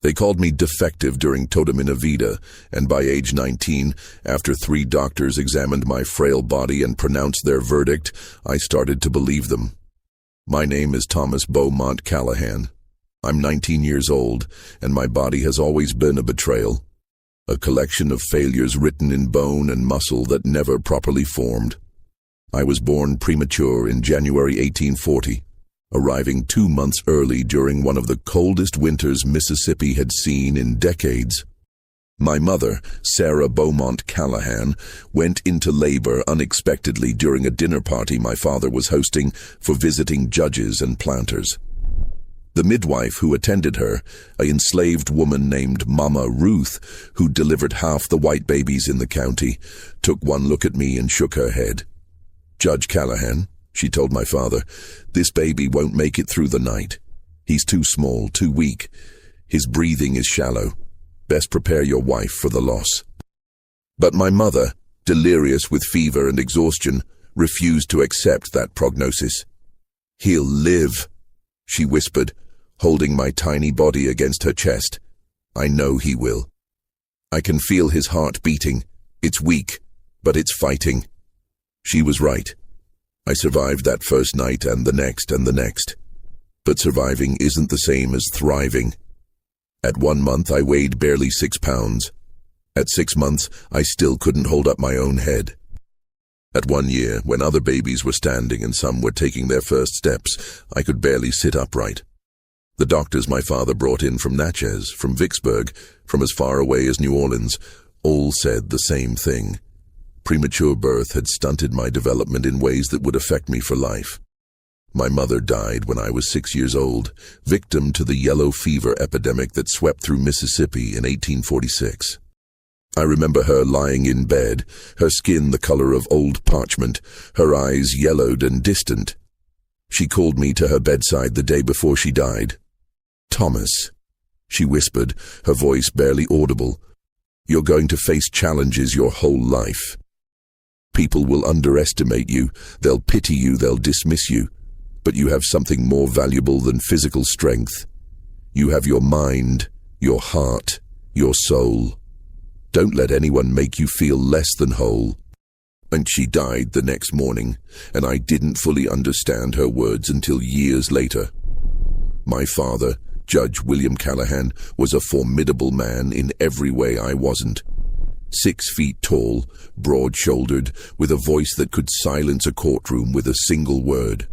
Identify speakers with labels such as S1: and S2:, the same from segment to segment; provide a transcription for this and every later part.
S1: They called me defective during Totemina Vida, and by age 19, after 3 doctors examined my frail body and pronounced their verdict, I started to believe them. My name is Thomas Beaumont Callahan. I'm 19 years old, and my body has always been a betrayal. A collection of failures written in bone and muscle that never properly formed. I was born premature in January 1840. Arriving 2 months early during one of the coldest winters Mississippi had seen in decades. My mother, Sarah Beaumont Callahan, went into labor unexpectedly during a dinner party my father was hosting for visiting judges and planters. The midwife who attended her, an enslaved woman named Mama Ruth, who delivered half the white babies in the county, took one look at me and shook her head. "Judge Callahan," she told my father, "this baby won't make it through the night. He's too small, too weak. His breathing is shallow. Best prepare your wife for the loss." But my mother, delirious with fever and exhaustion, refused to accept that prognosis. "He'll live," she whispered, holding my tiny body against her chest. "I know he will. I can feel his heart beating. It's weak, but it's fighting." She was right. I survived that first night and the next and the next. But surviving isn't the same as thriving. At 1 month, I weighed barely 6 pounds. At 6 months, I still couldn't hold up my own head. At 1 year, when other babies were standing and some were taking their first steps, I could barely sit upright. The doctors my father brought in from Natchez, from Vicksburg, from as far away as New Orleans, all said the same thing. Premature birth had stunted my development in ways that would affect me for life. My mother died when I was 6 years old, victim to the yellow fever epidemic that swept through Mississippi in 1846. I remember her lying in bed, her skin the color of old parchment, her eyes yellowed and distant. She called me to her bedside the day before she died. "Thomas," she whispered, her voice barely audible, "you're going to face challenges your whole life. People will underestimate you, they'll pity you, they'll dismiss you, but you have something more valuable than physical strength. You have your mind, your heart, your soul. Don't let anyone make you feel less than whole." And she died the next morning, and I didn't fully understand her words until years later. My father, Judge William Callahan, was a formidable man in every way I wasn't. 6 feet tall, broad-shouldered, with a voice that could silence a courtroom with a single word.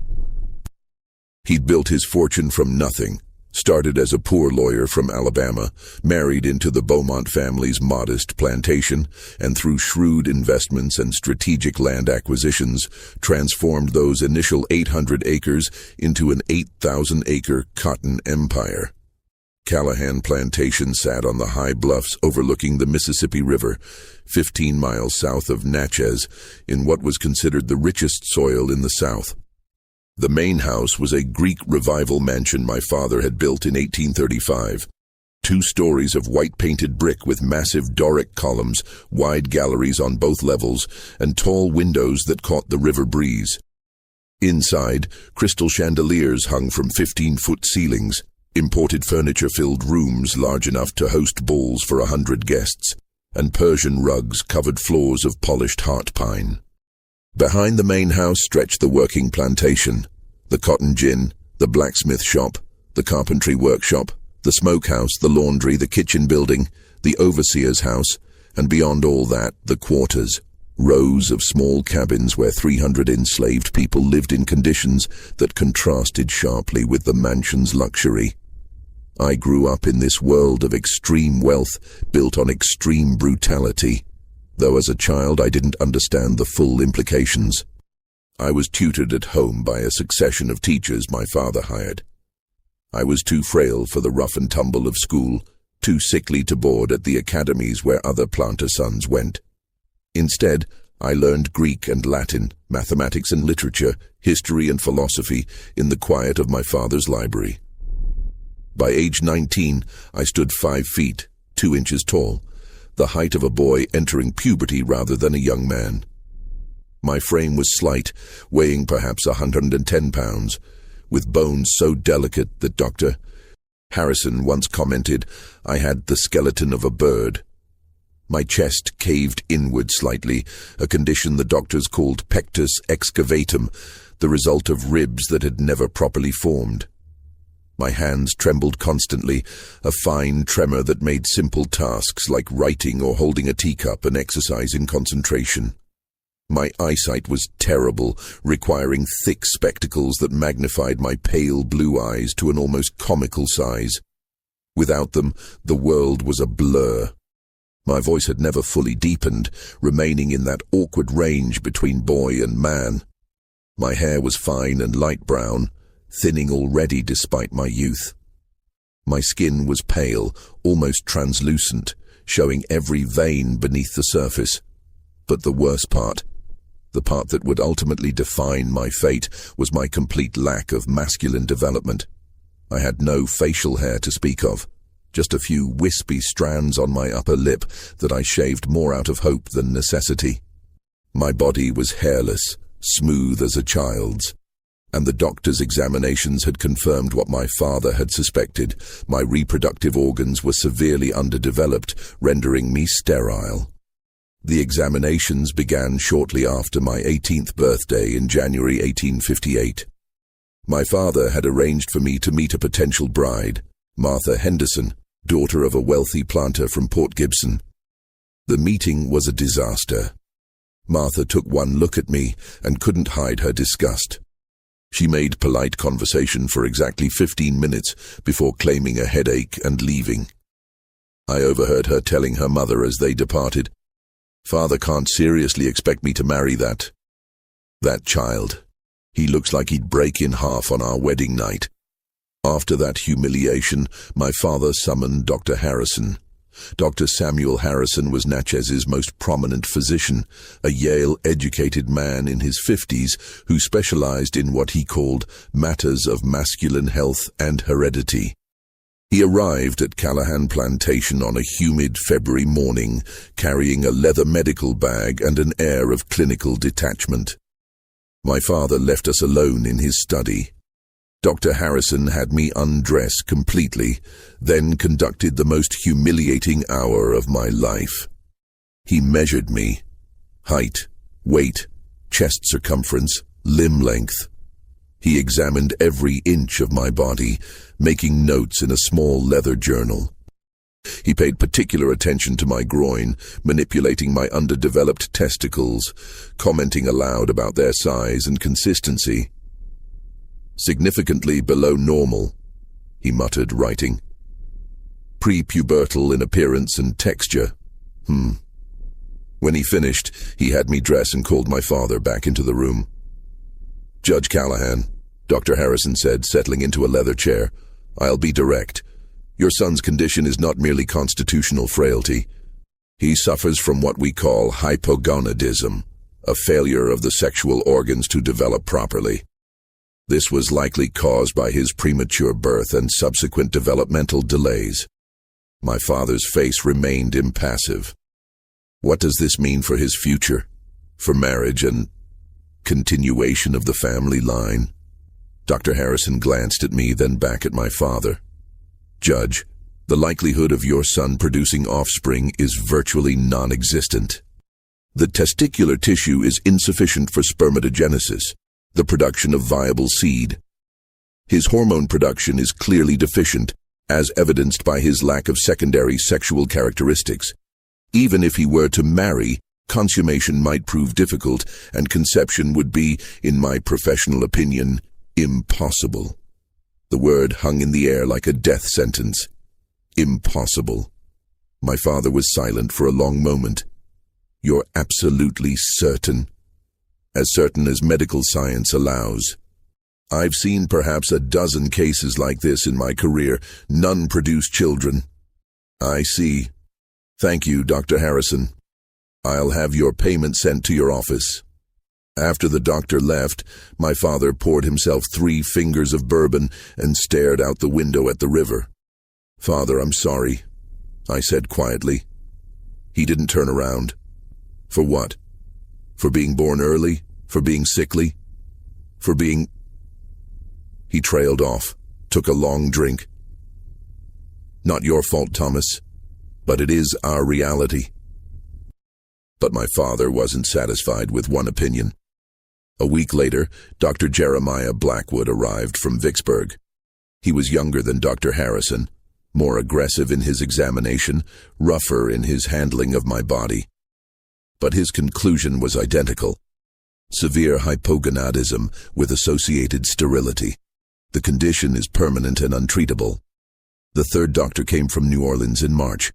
S1: He'd built his fortune from nothing, started as a poor lawyer from Alabama, married into the Beaumont family's modest plantation, and through shrewd investments and strategic land acquisitions, transformed those initial 800 acres into an 8,000-acre cotton empire. Callahan Plantation sat on the high bluffs overlooking the Mississippi River, 15 miles south of Natchez, in what was considered the richest soil in the South. The main house was a Greek Revival mansion my father had built in 1835. 2 stories of white-painted brick with massive Doric columns, wide galleries on both levels, and tall windows that caught the river breeze. Inside, crystal chandeliers hung from 15-foot ceilings. Imported furniture filled rooms large enough to host balls for 100 guests, and Persian rugs covered floors of polished heart pine. Behind the main house stretched the working plantation, the cotton gin, the blacksmith shop, the carpentry workshop, the smokehouse, the laundry, the kitchen building, the overseer's house, and beyond all that, the quarters, rows of small cabins where 300 enslaved people lived in conditions that contrasted sharply with the mansion's luxury. I grew up in this world of extreme wealth built on extreme brutality, though as a child I didn't understand the full implications. I was tutored at home by a succession of teachers my father hired. I was too frail for the rough and tumble of school, too sickly to board at the academies where other planter sons went. Instead, I learned Greek and Latin, mathematics and literature, history and philosophy in the quiet of my father's library. By age 19, I stood 5 feet, 2 inches tall, the height of a boy entering puberty rather than a young man. My frame was slight, weighing perhaps 110 pounds, with bones so delicate that Harrison once commented, I had the skeleton of a bird. My chest caved inward slightly, a condition the doctors called pectus excavatum, the result of ribs that had never properly formed. My hands trembled constantly, a fine tremor that made simple tasks like writing or holding a teacup an exercise in concentration. My eyesight was terrible, requiring thick spectacles that magnified my pale blue eyes to an almost comical size. Without them, the world was a blur. My voice had never fully deepened, remaining in that awkward range between boy and man. My hair was fine and light brown, thinning already despite my youth. My skin was pale, almost translucent, showing every vein beneath the surface. But the worst part, the part that would ultimately define my fate, was my complete lack of masculine development. I had no facial hair to speak of, just a few wispy strands on my upper lip that I shaved more out of hope than necessity. My body was hairless, smooth as a child's, and the doctor's examinations had confirmed what my father had suspected. My reproductive organs were severely underdeveloped, rendering me sterile. The examinations began shortly after my 18th birthday in January 1858. My father had arranged for me to meet a potential bride, Martha Henderson, daughter of a wealthy planter from Port Gibson. The meeting was a disaster. Martha took one look at me and couldn't hide her disgust. She made polite conversation for exactly 15 minutes before claiming a headache and leaving. I overheard her telling her mother as they departed, "Father can't seriously expect me to marry that child. He looks like he'd break in half on our wedding night." After that humiliation, my father summoned Dr. Harrison. Dr. Samuel Harrison was Natchez' most prominent physician, a Yale-educated man in his 50s who specialized in what he called matters of masculine health and heredity. He arrived at Callahan Plantation on a humid February morning, carrying a leather medical bag and an air of clinical detachment. My father left us alone in his study. Dr. Harrison had me undress completely, then conducted the most humiliating hour of my life. He measured me: height, weight, chest circumference, limb length. He examined every inch of my body, making notes in a small leather journal. He paid particular attention to my groin, manipulating my underdeveloped testicles, commenting aloud about their size and consistency. "Significantly below normal," he muttered, writing. "Pre-pubertal in appearance and texture. When he finished, he had me dress and called my father back into the room. "Judge Callahan," Dr. Harrison said, settling into a leather chair, "I'll be direct. Your son's condition is not merely constitutional frailty. He suffers from what we call hypogonadism, a failure of the sexual organs to develop properly. This was likely caused by his premature birth and subsequent developmental delays." My father's face remained impassive. "What does this mean for his future? For marriage and continuation of the family line?" Dr. Harrison glanced at me, then back at my father. "Judge, the likelihood of your son producing offspring is virtually non-existent. The testicular tissue is insufficient for spermatogenesis, the production of viable seed. His hormone production is clearly deficient, as evidenced by his lack of secondary sexual characteristics. Even if he were to marry, consummation might prove difficult, and conception would be, in my professional opinion, impossible." The word hung in the air like a death sentence. Impossible. My father was silent for a long moment. "You're absolutely certain?" "As certain as medical science allows. I've seen perhaps a dozen cases like this in my career. None produce children." "I see. Thank you, Dr. Harrison. I'll have your payment sent to your office." After the doctor left, my father poured himself 3 fingers of bourbon and stared out the window at the river. "Father, I'm sorry," I said quietly. He didn't turn around. "For what? For being born early? For being sickly? For being—" He trailed off, took a long drink. Not your fault, Thomas, but it is our reality. But my father wasn't satisfied with one opinion. A week later, Dr. Jeremiah Blackwood arrived from Vicksburg. He was younger than Dr. Harrison, more aggressive in his examination, rougher in his handling of my body. But his conclusion was identical. Severe hypogonadism with associated sterility. The condition is permanent and untreatable. The third doctor came from New Orleans in March.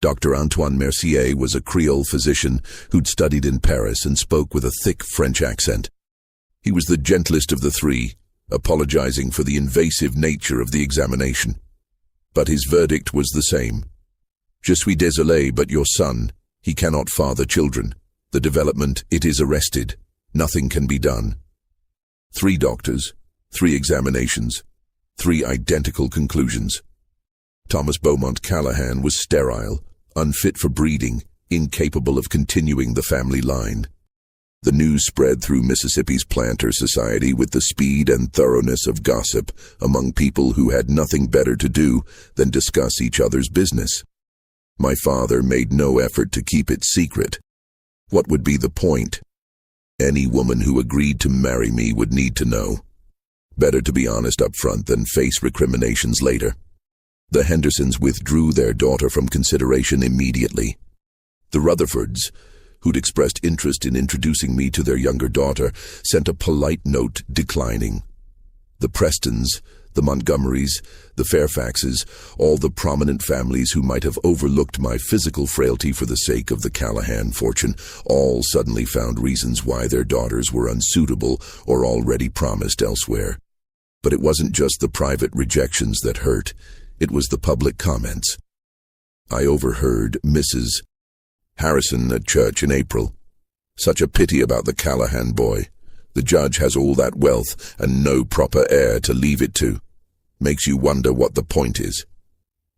S1: Dr. Antoine Mercier was a Creole physician who'd studied in Paris and spoke with a thick French accent. He was the gentlest of the three, apologizing for the invasive nature of the examination. But his verdict was the same. Je suis désolé, but your son, he cannot father children. The development, it is arrested. Nothing can be done. 3 doctors, 3 examinations, 3 identical conclusions. Thomas Beaumont Callahan was sterile, unfit for breeding, incapable of continuing the family line. The news spread through Mississippi's planter society with the speed and thoroughness of gossip among people who had nothing better to do than discuss each other's business. My father made no effort to keep it secret. What would be the point? Any woman who agreed to marry me would need to know. Better to be honest up front than face recriminations later. The Hendersons withdrew their daughter from consideration immediately. The Rutherfords, who'd expressed interest in introducing me to their younger daughter, sent a polite note declining. The Prestons, the Montgomerys, the Fairfaxes, all the prominent families who might have overlooked my physical frailty for the sake of the Callahan fortune, all suddenly found reasons why their daughters were unsuitable or already promised elsewhere. But it wasn't just the private rejections that hurt. It was the public comments. I overheard Mrs. Harrison at church in April. Such a pity about the Callahan boy. The judge has all that wealth and no proper heir to leave it to. Makes you wonder what the point is.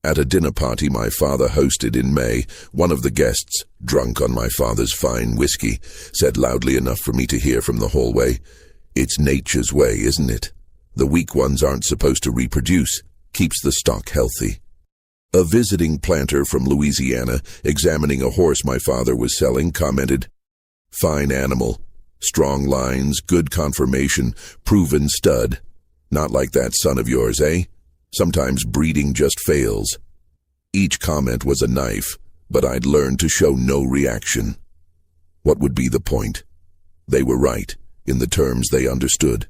S1: At a dinner party my father hosted in May, one of the guests, drunk on my father's fine whiskey, said loudly enough for me to hear from the hallway, "It's nature's way, isn't it? The weak ones aren't supposed to reproduce. Keeps the stock healthy." A visiting planter from Louisiana, examining a horse my father was selling, commented, "Fine animal. Strong lines, good conformation, proven stud. Not like that son of yours, eh? Sometimes breeding just fails." Each comment was a knife, but I'd learned to show no reaction. What would be the point? They were right, in the terms they understood.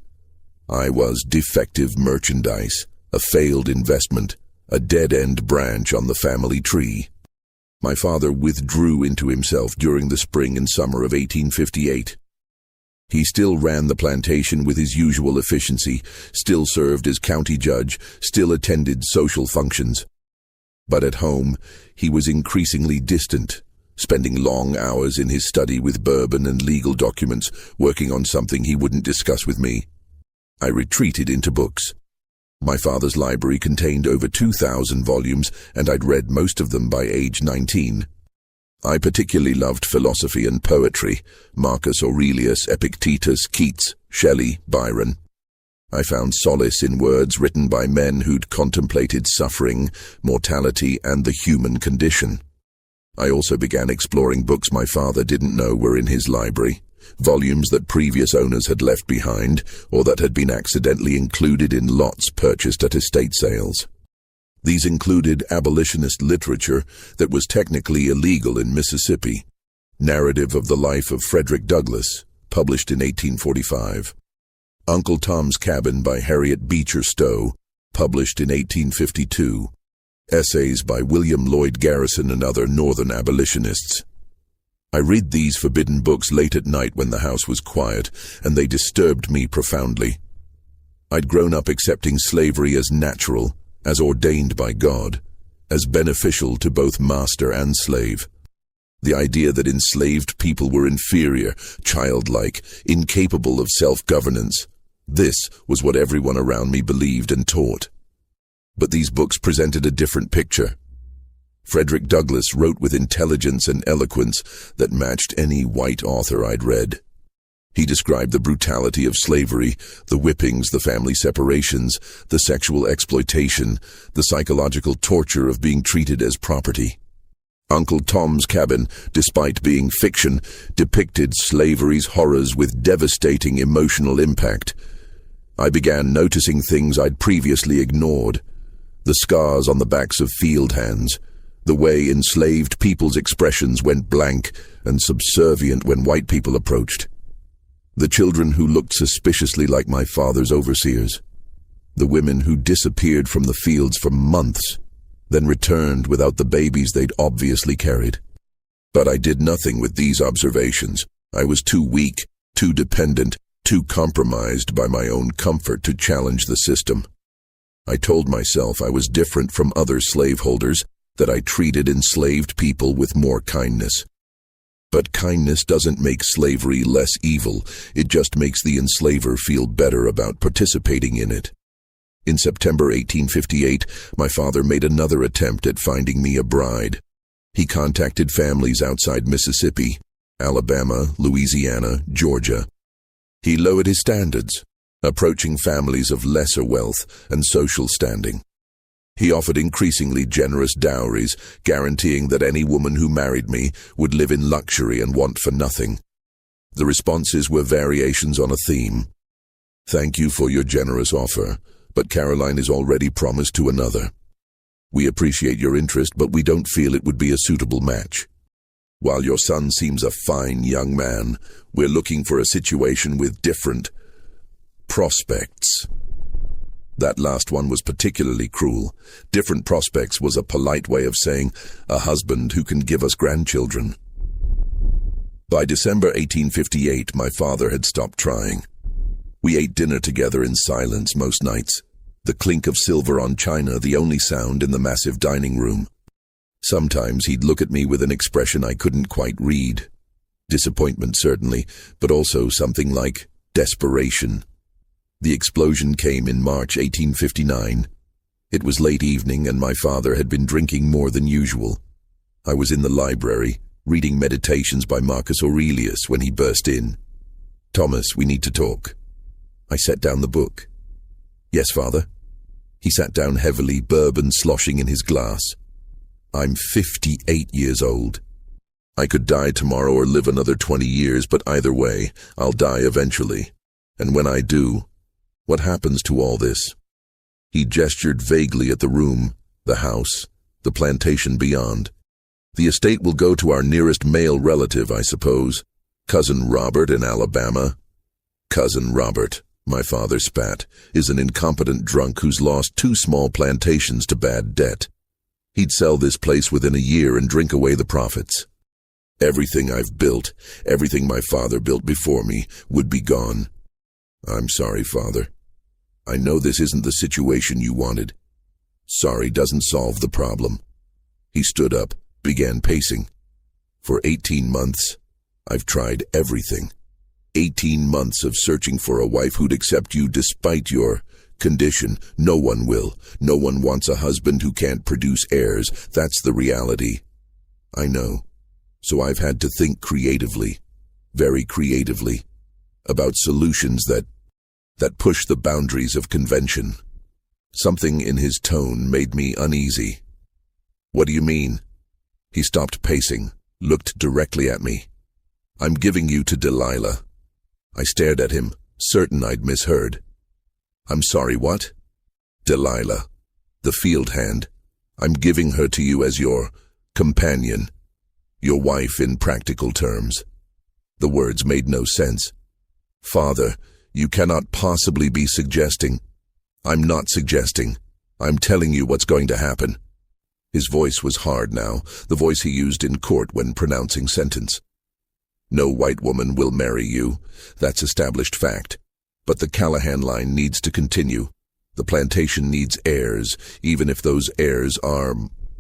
S1: I was defective merchandise, a failed investment, a dead-end branch on the family tree. My father withdrew into himself during the spring and summer of 1858. He still ran the plantation with his usual efficiency, still served as county judge, still attended social functions. But at home, he was increasingly distant, spending long hours in his study with bourbon and legal documents, working on something he wouldn't discuss with me. I retreated into books. My father's library contained over 2,000 volumes, and I'd read most of them by age 19. I particularly loved philosophy and poetry, Marcus Aurelius, Epictetus, Keats, Shelley, Byron. I found solace in words written by men who'd contemplated suffering, mortality, and the human condition. I also began exploring books my father didn't know were in his library, volumes that previous owners had left behind or that had been accidentally included in lots purchased at estate sales. These included abolitionist literature that was technically illegal in Mississippi, Narrative of the Life of Frederick Douglass, published in 1845, Uncle Tom's Cabin by Harriet Beecher Stowe, published in 1852, essays by William Lloyd Garrison and other Northern abolitionists. I read these forbidden books late at night when the house was quiet, and they disturbed me profoundly. I'd grown up accepting slavery as natural, as ordained by God, as beneficial to both master and slave. The idea that enslaved people were inferior, childlike, incapable of self-governance, this was what everyone around me believed and taught. But these books presented a different picture. Frederick Douglass wrote with intelligence and eloquence that matched any white author I'd read. He described the brutality of slavery, the whippings, the family separations, the sexual exploitation, the psychological torture of being treated as property. Uncle Tom's Cabin, despite being fiction, depicted slavery's horrors with devastating emotional impact. I began noticing things I'd previously ignored. The scars on the backs of field hands, the way enslaved people's expressions went blank and subservient when white people approached. The children who looked suspiciously like my father's overseers. The women who disappeared from the fields for months, then returned without the babies they'd obviously carried. But I did nothing with these observations. I was too weak, too dependent, too compromised by my own comfort to challenge the system. I told myself I was different from other slaveholders, that I treated enslaved people with more kindness. But kindness doesn't make slavery less evil, it just makes the enslaver feel better about participating in it. In September 1858, my father made another attempt at finding me a bride. He contacted families outside Mississippi, Alabama, Louisiana, Georgia. He lowered his standards, approaching families of lesser wealth and social standing. He offered increasingly generous dowries, guaranteeing that any woman who married me would live in luxury and want for nothing. The responses were variations on a theme. "Thank you for your generous offer, but Caroline is already promised to another. We appreciate your interest, but we don't feel it would be a suitable match. While your son seems a fine young man, we're looking for a situation with different prospects." That last one was particularly cruel. Different prospects was a polite way of saying a husband who can give us grandchildren. By December 1858, my father had stopped trying. We ate dinner together in silence most nights, the clink of silver on china the only sound in the massive dining room. Sometimes he'd look at me with an expression I couldn't quite read. Disappointment, certainly, but also something like desperation. The explosion came in March 1859. It was late evening and my father had been drinking more than usual. I was in the library, reading Meditations by Marcus Aurelius when he burst in. "Thomas, we need to talk." I set down the book. "Yes, Father." He sat down heavily, bourbon sloshing in his glass. "I'm 58 years old. I could die tomorrow or live another 20 years, but either way, I'll die eventually. And when I do, what happens to all this?" He gestured vaguely at the room, the house, the plantation beyond. "The estate will go to our nearest male relative, I suppose. Cousin Robert in Alabama." "Cousin Robert," my father spat, "is an incompetent drunk who's lost 2 small plantations to bad debt. He'd sell this place within a year and drink away the profits. Everything I've built, everything my father built before me, would be gone. I'm sorry, Father. I know this isn't the situation you wanted. Sorry doesn't solve the problem." He stood up, began pacing. "For 18 months, I've tried everything. 18 months of searching for a wife who'd accept you despite your condition. No one will. No one wants a husband who can't produce heirs. That's the reality. I know. So I've had to think creatively, very creatively, about solutions that push the boundaries of convention." Something in his tone made me uneasy. "What do you mean?" He stopped pacing, looked directly at me. "I'm giving you to Delilah." I stared at him, certain I'd misheard. "I'm sorry, what?" "Delilah, the field hand. I'm giving her to you as your companion, your wife in practical terms." The words made no sense. "Father, you cannot possibly be suggesting—" "I'm not suggesting. I'm telling you what's going to happen." His voice was hard now, the voice he used in court when pronouncing sentence. "No white woman will marry you. That's established fact. But the Callahan line needs to continue. The plantation needs heirs, even if those heirs are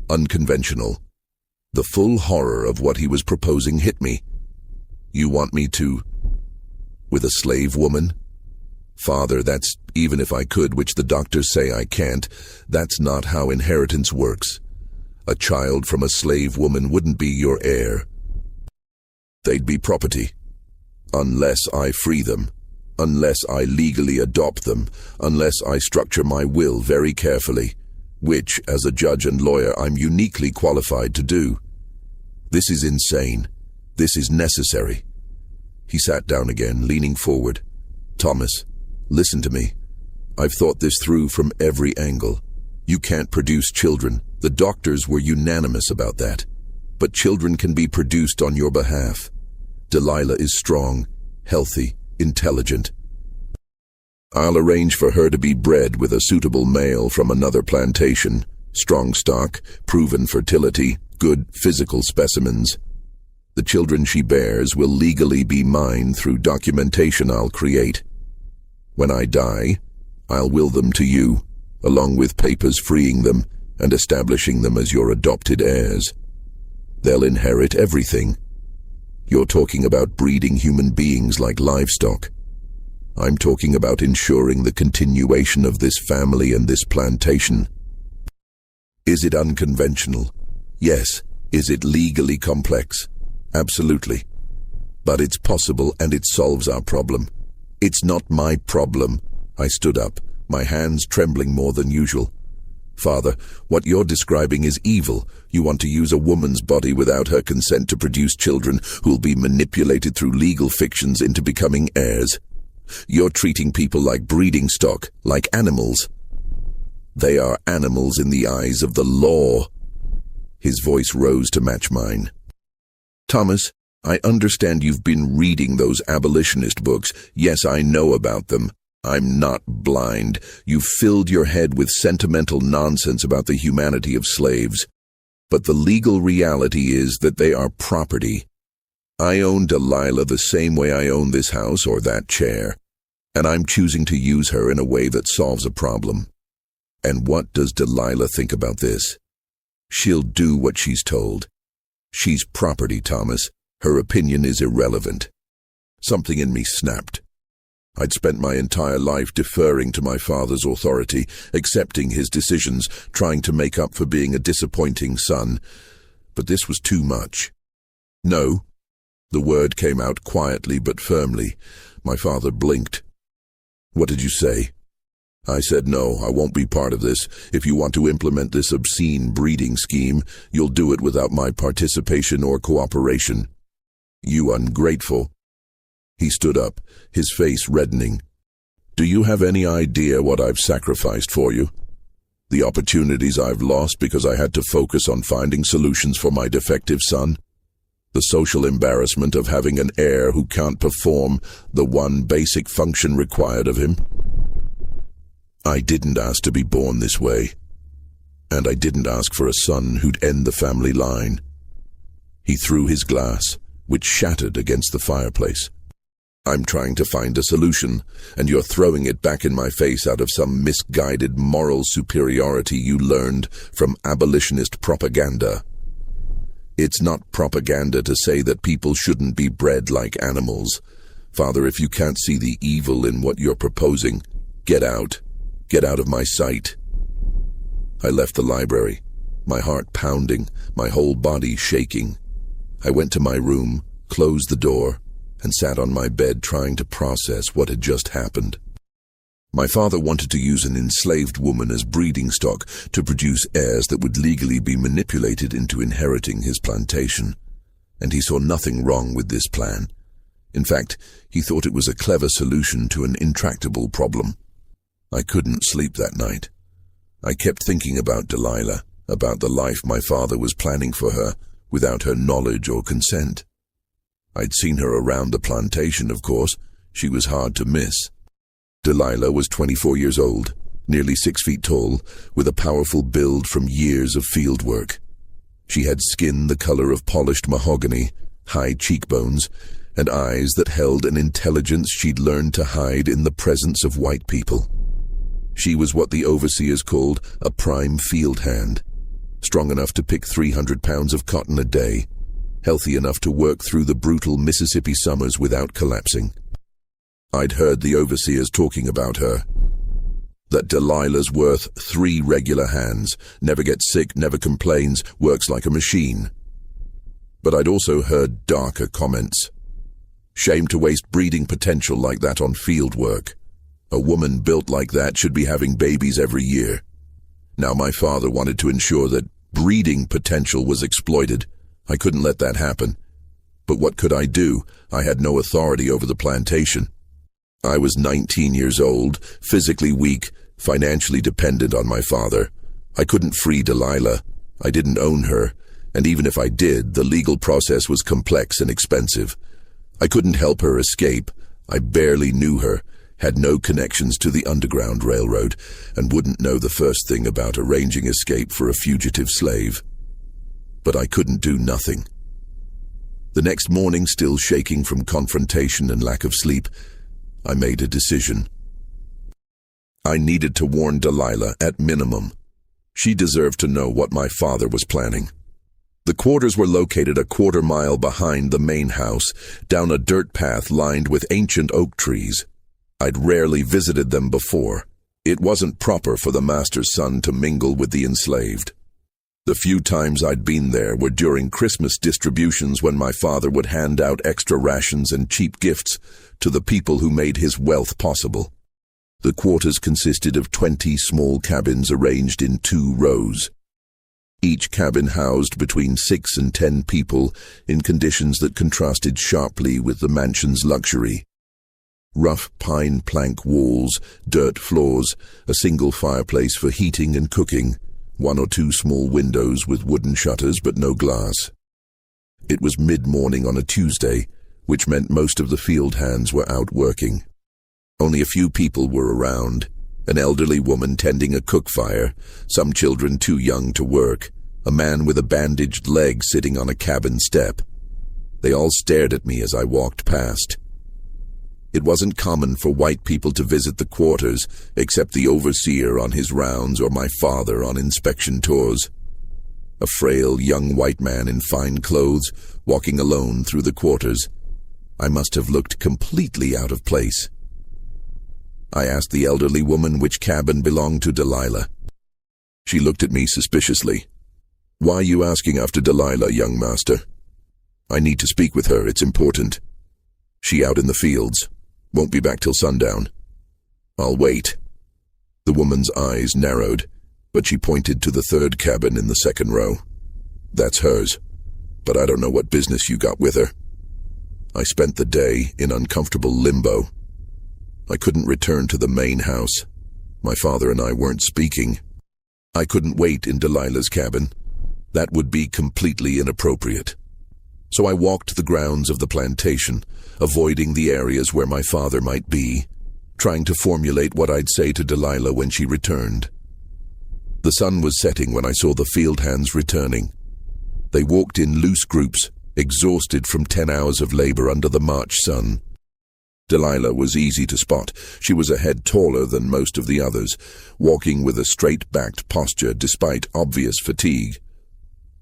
S1: unconventional." The full horror of what he was proposing hit me. "You want me to— with a slave woman?" "Father, that's even if I could, which the doctors say I can't. That's not how inheritance works. A child from a slave woman wouldn't be your heir. They'd be property. Unless I free them, unless I legally adopt them, unless I structure my will very carefully, which, as a judge and lawyer, I'm uniquely qualified to do. This is insane. This is necessary. He sat down again, leaning forward. Thomas, listen to me. I've thought this through from every angle. You can't produce children. The doctors were unanimous about that. But children can be produced on your behalf. Delilah is strong, healthy, intelligent. I'll arrange for her to be bred with a suitable male from another plantation, strong stock, proven fertility, good physical specimens. The children she bears will legally be mine through documentation I'll create. When I die, I'll will them to you, along with papers freeing them and establishing them as your adopted heirs. They'll inherit everything. You're talking about breeding human beings like livestock. I'm talking about ensuring the continuation of this family and this plantation. Is it unconventional? Yes. Is it legally complex? Absolutely. But it's possible and it solves our problem. It's not my problem. I stood up, my hands trembling more than usual. Father, what you're describing is evil. You want to use a woman's body without her consent to produce children who'll be manipulated through legal fictions into becoming heirs. You're treating people like breeding stock, like animals. They are animals in the eyes of the law. His voice rose to match mine. Thomas, I understand you've been reading those abolitionist books. Yes, I know about them. I'm not blind. You've filled your head with sentimental nonsense about the humanity of slaves. But the legal reality is that they are property. I own Delilah the same way I own this house or that chair, and I'm choosing to use her in a way that solves a problem. And what does Delilah think about this? She'll do what she's told. She's property, Thomas. Her opinion is irrelevant. Something in me snapped. I'd spent my entire life deferring to my father's authority, accepting his decisions, trying to make up for being a disappointing son. But this was too much. No. The word came out quietly but firmly. My father blinked. What did you say? I said, no, I won't be part of this. If you want to implement this obscene breeding scheme, you'll do it without my participation or cooperation. You ungrateful. He stood up, his face reddening. Do you have any idea what I've sacrificed for you? The opportunities I've lost because I had to focus on finding solutions for my defective son? The social embarrassment of having an heir who can't perform the one basic function required of him? I didn't ask to be born this way, and I didn't ask for a son who'd end the family line. He threw his glass, which shattered against the fireplace. I'm trying to find a solution, and you're throwing it back in my face out of some misguided moral superiority you learned from abolitionist propaganda. It's not propaganda to say that people shouldn't be bred like animals. Father, if you can't see the evil in what you're proposing, get out. Get out of my sight. I left the library, my heart pounding, my whole body shaking. I went to my room, closed the door, and sat on my bed trying to process what had just happened. My father wanted to use an enslaved woman as breeding stock to produce heirs that would legally be manipulated into inheriting his plantation, and he saw nothing wrong with this plan. In fact, he thought it was a clever solution to an intractable problem. I couldn't sleep that night. I kept thinking about Delilah, about the life my father was planning for her without her knowledge or consent. I'd seen her around the plantation, of course. She was hard to miss. Delilah was 24 years old, nearly 6 feet tall, with a powerful build from years of field work. She had skin the color of polished mahogany, high cheekbones, and eyes that held an intelligence she'd learned to hide in the presence of white people. She was what the overseers called a prime field hand, strong enough to pick 300 pounds of cotton a day, healthy enough to work through the brutal Mississippi summers without collapsing. I'd heard the overseers talking about her, that Delilah's worth 3 regular hands, never gets sick, never complains, works like a machine. But I'd also heard darker comments. Shame to waste breeding potential like that on field work. A woman built like that should be having babies every year. Now my father wanted to ensure that breeding potential was exploited. I couldn't let that happen. But what could I do? I had no authority over the plantation. I was 19 years old, physically weak, financially dependent on my father. I couldn't free Delilah. I didn't own her, and even if I did, the legal process was complex and expensive. I couldn't help her escape. I barely knew her, had no connections to the Underground Railroad, and wouldn't know the first thing about arranging escape for a fugitive slave. But I couldn't do nothing. The next morning, still shaking from confrontation and lack of sleep, I made a decision. I needed to warn Delilah at minimum. She deserved to know what my father was planning. The quarters were located a quarter-mile behind the main house, down a dirt path lined with ancient oak trees. I'd rarely visited them before. It wasn't proper for the master's son to mingle with the enslaved. The few times I'd been there were during Christmas distributions when my father would hand out extra rations and cheap gifts to the people who made his wealth possible. The quarters consisted of 20 small cabins arranged in 2 rows. Each cabin housed between 6 and 10 people in conditions that contrasted sharply with the mansion's luxury. Rough pine plank walls, dirt floors, a single fireplace for heating and cooking, 1 or 2 small windows with wooden shutters but no glass. It was mid-morning on a Tuesday, which meant most of the field hands were out working. Only a few people were around. An elderly woman tending a cook fire, some children too young to work, a man with a bandaged leg sitting on a cabin step. They all stared at me as I walked past. It wasn't common for white people to visit the quarters, except the overseer on his rounds or my father on inspection tours. A frail young white man in fine clothes, walking alone through the quarters. I must have looked completely out of place. I asked the elderly woman which cabin belonged to Delilah. She looked at me suspiciously. "Why are you asking after Delilah, young master?" "I need to speak with her, it's important." "She out in the fields. Won't be back till sundown." "I'll wait." The woman's eyes narrowed, but she pointed to the 3rd cabin in the 2nd row. "That's hers, but I don't know what business you got with her." I spent the day in uncomfortable limbo. I couldn't return to the main house. My father and I weren't speaking. I couldn't wait in Delilah's cabin. That would be completely inappropriate. So I walked the grounds of the plantation, avoiding the areas where my father might be, trying to formulate what I'd say to Delilah when she returned. The sun was setting when I saw the field hands returning. They walked in loose groups, exhausted from 10 hours of labor under the March sun. Delilah was easy to spot. She was a head taller than most of the others, walking with a straight-backed posture despite obvious fatigue.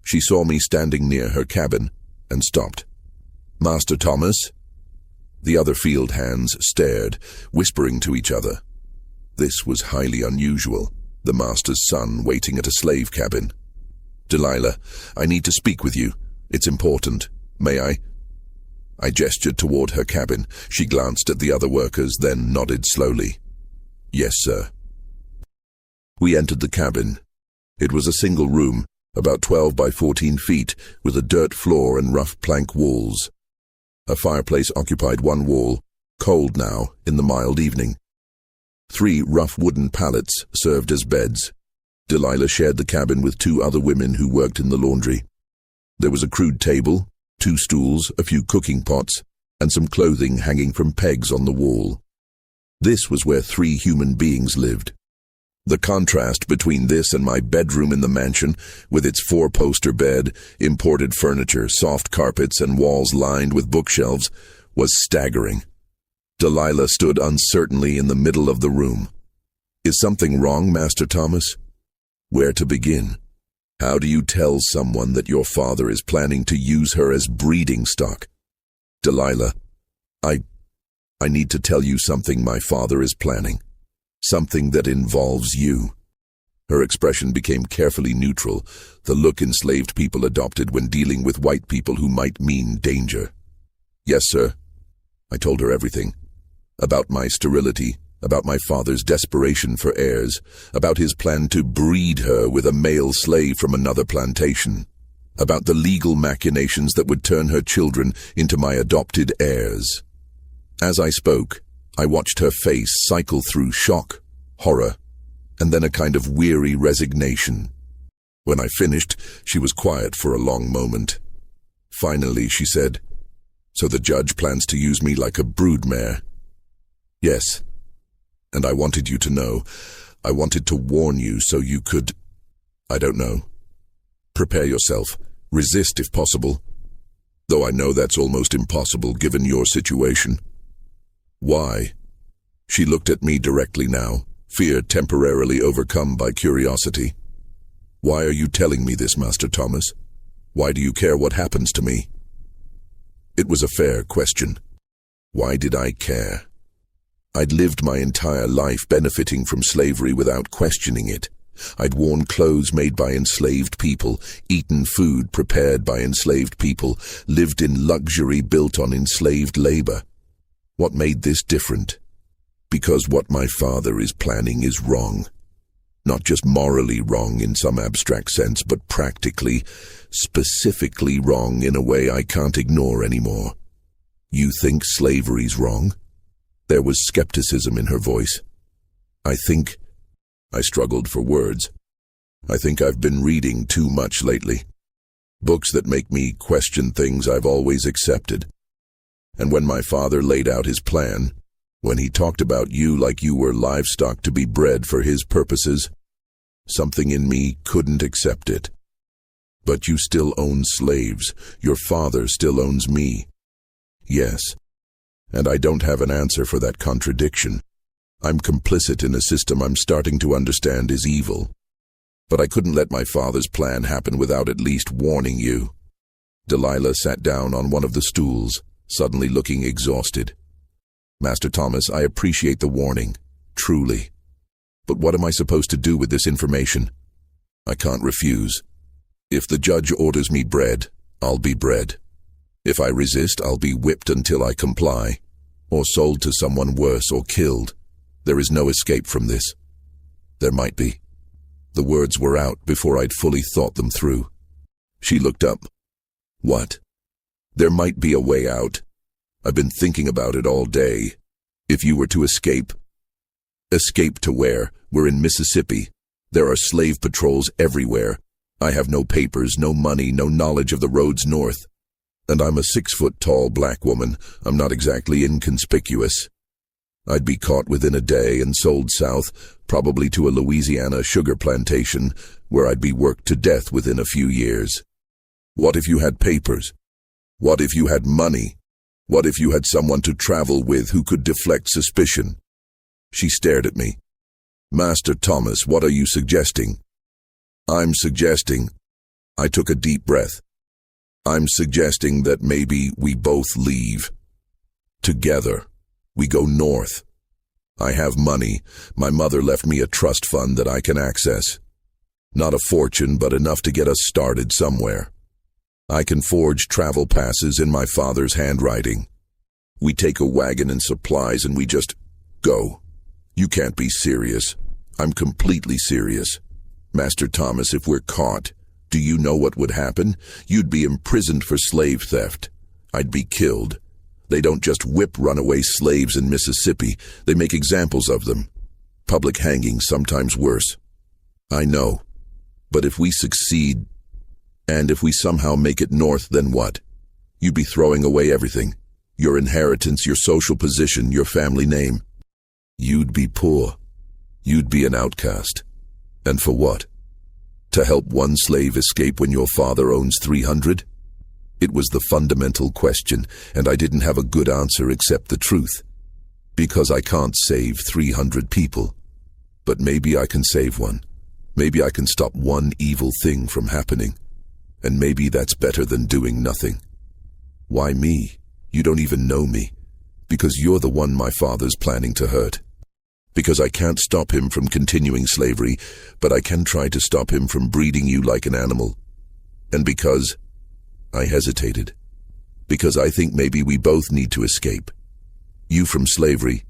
S1: She saw me standing near her cabin and stopped. "Master Thomas?" The other field hands stared, whispering to each other. This was highly unusual, the master's son waiting at a slave cabin. "Delilah, I need to speak with you. It's important. May I?" I gestured toward her cabin. She glanced at the other workers, then nodded slowly. "Yes, sir." We entered the cabin. It was a single room, about 12 by 14 feet, with a dirt floor and rough plank walls. A fireplace occupied one wall, cold now in the mild evening. 3 rough wooden pallets served as beds. Delilah shared the cabin with 2 other women who worked in the laundry. There was a crude table, 2 stools, a few cooking pots, and some clothing hanging from pegs on the wall. This was where 3 human beings lived. The contrast between this and my bedroom in the mansion, with its 4-poster bed, imported furniture, soft carpets, and walls lined with bookshelves, was staggering. Delilah stood uncertainly in the middle of the room. "Is something wrong, Master Thomas?" Where to begin? How do you tell someone that your father is planning to use her as breeding stock? "Delilah, I need to tell you something my father is planning. Something that involves you." Her expression became carefully neutral, the look enslaved people adopted when dealing with white people who might mean danger. "Yes, sir." I told her everything. About my sterility, about my father's desperation for heirs, about his plan to breed her with a male slave from another plantation, about the legal machinations that would turn her children into my adopted heirs. As I spoke, I watched her face cycle through shock, horror, and then a kind of weary resignation. When I finished, she was quiet for a long moment. Finally, she said, "So the judge plans to use me like a broodmare?" "Yes. And I wanted you to know. I wanted to warn you so you could, I don't know. Prepare yourself. Resist if possible. Though I know that's almost impossible given your situation." "Why?" She looked at me directly now, fear temporarily overcome by curiosity. "Why are you telling me this, Master Thomas? Why do you care what happens to me?" It was a fair question. Why did I care? I'd lived my entire life benefiting from slavery without questioning it. I'd worn clothes made by enslaved people, eaten food prepared by enslaved people, lived in luxury built on enslaved labor. What made this different? Because what my father is planning is wrong. Not just morally wrong in some abstract sense, but practically, specifically wrong in a way I can't ignore anymore. "You think slavery's wrong?" There was skepticism in her voice. I struggled for words. "I think I've been reading too much lately. Books that make me question things I've always accepted. And when my father laid out his plan, when he talked about you like you were livestock to be bred for his purposes, something in me couldn't accept it. But you still own slaves. Your father still owns me." "Yes. And I don't have an answer for that contradiction. I'm complicit in a system I'm starting to understand is evil. But I couldn't let my father's plan happen without at least warning you." Delilah sat down on one of the stools, suddenly looking exhausted. "Master Thomas, I appreciate the warning, truly. But what am I supposed to do with this information? I can't refuse. If the judge orders me bred, I'll be bred. If I resist, I'll be whipped until I comply, or sold to someone worse or killed. There is no escape from this." There might be. The words were out before I'd fully thought them through. She looked up. "What?" "There might be a way out. I've been thinking about it all day. If you were to escape." "Escape to where? We're in Mississippi. There are slave patrols everywhere. I have no papers, no money, no knowledge of the roads north. And I'm a 6-foot-tall black woman. I'm not exactly inconspicuous. I'd be caught within a day and sold south, probably to a Louisiana sugar plantation, where I'd be worked to death within a few years. What if you had papers? What if you had money? What if you had someone to travel with who could deflect suspicion?" She stared at me. "Master Thomas, what are you suggesting?" "I'm suggesting—" I took a deep breath. "I'm suggesting that maybe we both leave. Together. We go north. I have money. My mother left me a trust fund that I can access. Not a fortune, but enough to get us started somewhere. I can forge travel passes in my father's handwriting. We take a wagon and supplies and we just go. You can't be serious. I'm completely serious. Master Thomas, if we're caught, do you know what would happen? You'd be imprisoned for slave theft. I'd be killed. They don't just whip runaway slaves in Mississippi. They make examples of them. Public hangings, sometimes worse. I know. But if we succeed, and if we somehow make it north, then what? You'd be throwing away everything. Your inheritance, your social position, your family name. You'd be poor. You'd be an outcast. And for what? To help one slave escape when your father owns 300? It was the fundamental question, and I didn't have a good answer except the truth. Because I can't save 300 people. But maybe I can save one. Maybe I can stop one evil thing from happening. And maybe that's better than doing nothing. Why me? You don't even know me. Because you're the one my father's planning to hurt. Because I can't stop him from continuing slavery, but I can try to stop him from breeding you like an animal. And because I hesitated. Because I think maybe we both need to escape. You from slavery,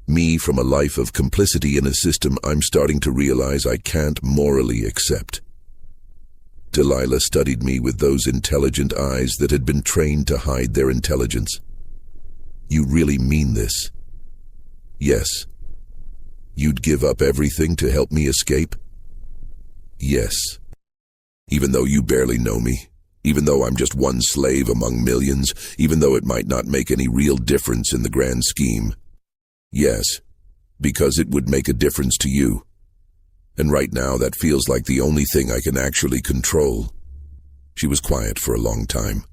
S1: me from a life of complicity in a system I'm starting to realize I can't morally accept. Delilah studied me with those intelligent eyes that had been trained to hide their intelligence. You really mean this? Yes. You'd give up everything to help me escape? Yes. Even though you barely know me, even though I'm just one slave among millions, even though it might not make any real difference in the grand scheme. Yes, because it would make a difference to you. And right now that feels like the only thing I can actually control. She was quiet for a long time.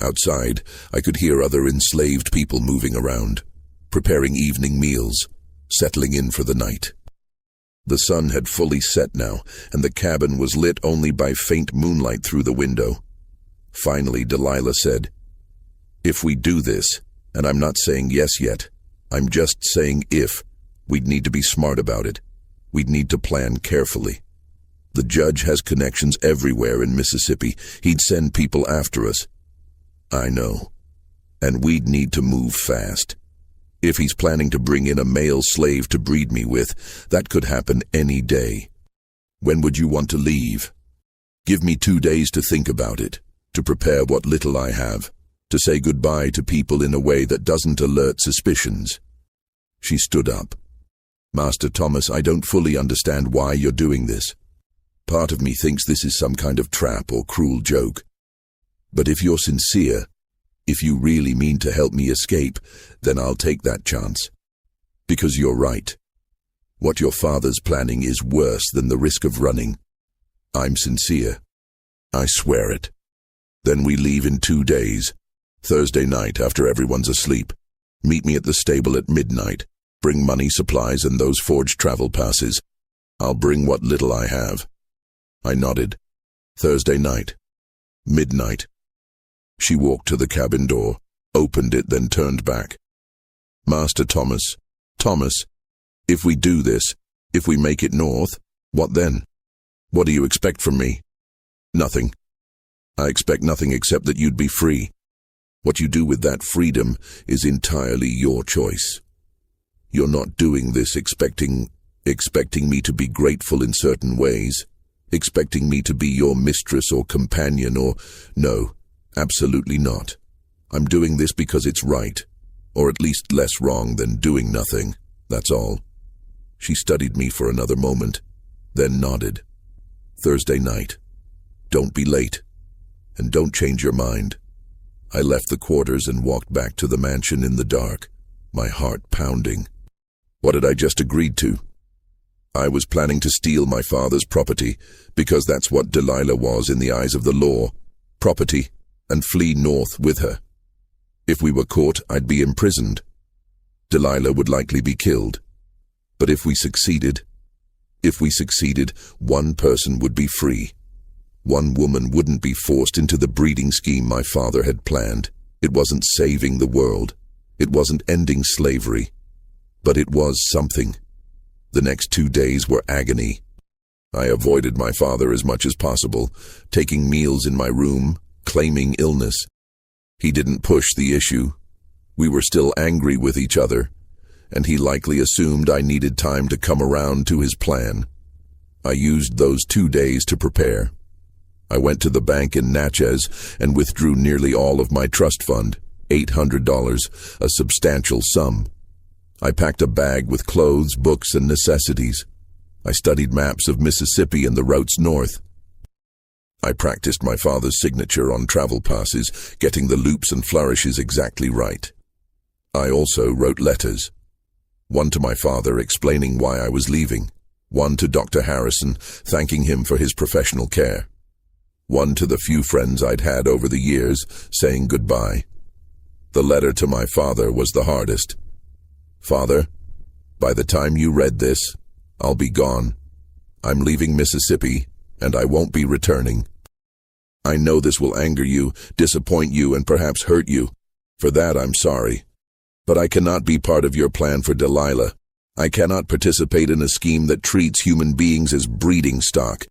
S1: Outside, I could hear other enslaved people moving around, preparing evening meals, settling in for the night. The sun had fully set now, and the cabin was lit only by faint moonlight through the window. Finally, Delilah said, "If we do this, and I'm not saying yes yet, I'm just saying if, we'd need to be smart about it. We'd need to plan carefully. The judge has connections everywhere in Mississippi. He'd send people after us." "I know. And we'd need to move fast. If he's planning to bring in a male slave to breed me with, that could happen any day. When would you want to leave? Give me 2 days to think about it, to prepare what little I have, to say goodbye to people in a way that doesn't alert suspicions." She stood up. "Master Thomas, I don't fully understand why you're doing this. Part of me thinks this is some kind of trap or cruel joke. But if you're sincere, if you really mean to help me escape, then I'll take that chance. Because you're right. What your father's planning is worse than the risk of running. I'm sincere. I swear it. Then we leave in 2 days. Thursday night after everyone's asleep. Meet me at the stable at midnight. Bring money, supplies, and those forged travel passes. I'll bring what little I have." I nodded. Thursday night. Midnight. She walked to the cabin door, opened it, then turned back. "Master Thomas, if we do this, if we make it north, what then? What do you expect from me?" "Nothing. I expect nothing except that you'd be free. What you do with that freedom is entirely your choice. You're not doing this expecting me to be grateful in certain ways, expecting me to be your mistress or companion or... No, absolutely not. I'm doing this because it's right, or at least less wrong than doing nothing, that's all." She studied me for another moment, then nodded. "Thursday night. Don't be late, and don't change your mind." I left the quarters and walked back to the mansion in the dark, my heart pounding. What had I just agreed to? I was planning to steal my father's property, because that's what Delilah was in the eyes of the law, property, and flee north with her. If we were caught, I'd be imprisoned. Delilah would likely be killed. But if we succeeded, one person would be free. One woman wouldn't be forced into the breeding scheme my father had planned. It wasn't saving the world. It wasn't ending slavery. But it was something. The next 2 days were agony. I avoided my father as much as possible, taking meals in my room, claiming illness. He didn't push the issue. We were still angry with each other, and he likely assumed I needed time to come around to his plan. I used those 2 days to prepare. I went to the bank in Natchez and withdrew nearly all of my trust fund, $800, a substantial sum. I packed a bag with clothes, books, and necessities. I studied maps of Mississippi and the routes north. I practiced my father's signature on travel passes, getting the loops and flourishes exactly right. I also wrote letters. One to my father explaining why I was leaving. One to Dr. Harrison, thanking him for his professional care. One to the few friends I'd had over the years, saying goodbye. The letter to my father was the hardest. "Father, by the time you read this, I'll be gone. I'm leaving Mississippi, and I won't be returning. I know this will anger you, disappoint you, and perhaps hurt you. For that, I'm sorry. But I cannot be part of your plan for Delilah. I cannot participate in a scheme that treats human beings as breeding stock.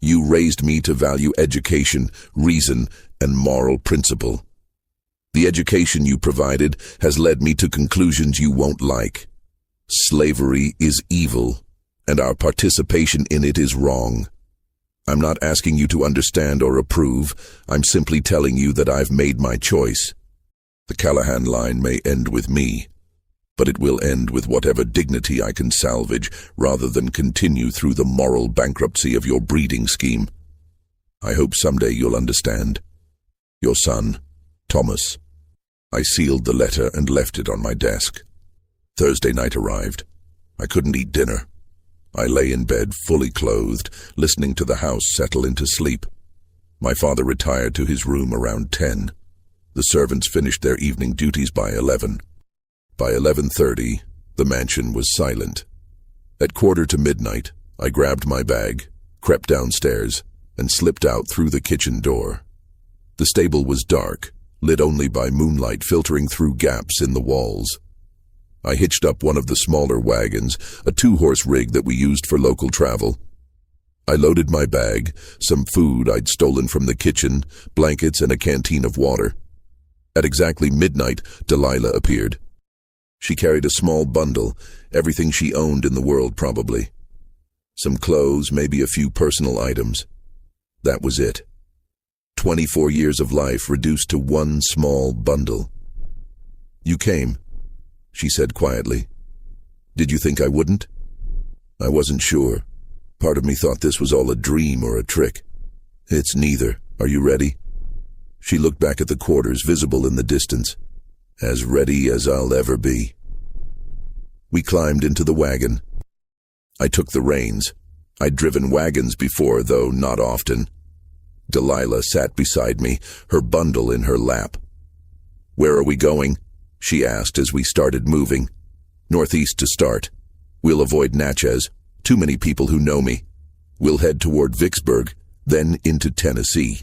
S1: You raised me to value education, reason, and moral principle. The education you provided has led me to conclusions you won't like. Slavery is evil, and our participation in it is wrong. I'm not asking you to understand or approve. I'm simply telling you that I've made my choice. The Callahan line may end with me, but it will end with whatever dignity I can salvage rather than continue through the moral bankruptcy of your breeding scheme. I hope someday you'll understand. Your son, Thomas. I sealed the letter and left it on my desk. Thursday night arrived. I couldn't eat dinner. I lay in bed, fully clothed, listening to the house settle into sleep. My father retired to his room around 10. The servants finished their evening duties by 11. By 11:30, the mansion was silent. At 11:45, I grabbed my bag, crept downstairs, and slipped out through the kitchen door. The stable was dark, lit only by moonlight filtering through gaps in the walls. I hitched up one of the smaller wagons, a 2-horse rig that we used for local travel. I loaded my bag, some food I'd stolen from the kitchen, blankets, and a canteen of water. At exactly midnight, Delilah appeared. She carried a small bundle, everything she owned in the world probably. Some clothes, maybe a few personal items. That was it. 24 years of life reduced to one small bundle. "You came," she said quietly. "Did you think I wouldn't?" I wasn't sure. Part of me thought this was all a dream or a trick. "It's neither. Are you ready?" She looked back at the quarters visible in the distance. "As ready as I'll ever be." We climbed into the wagon. I took the reins. I'd driven wagons before, though not often. Delilah sat beside me, her bundle in her lap. "Where are we going?" she asked as we started moving. "Northeast to start. We'll avoid Natchez. Too many people who know me. We'll head toward Vicksburg, then into Tennessee.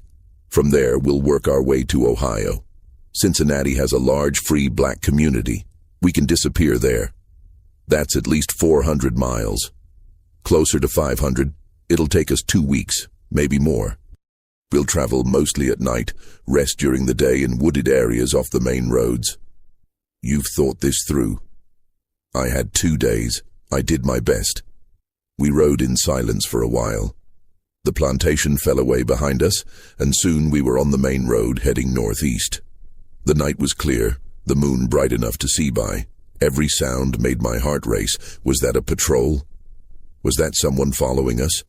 S1: From there, we'll work our way to Ohio. Cincinnati has a large free black community. We can disappear there. That's at least 400 miles. Closer to 500, it'll take us 2 weeks, maybe more. We'll travel mostly at night, rest during the day in wooded areas off the main roads. You've thought this through." I had 2 days. I did my best. We rode in silence for a while. The plantation fell away behind us, and soon we were on the main road heading northeast. The night was clear, the moon bright enough to see by. Every sound made my heart race. Was that a patrol? Was that someone following us?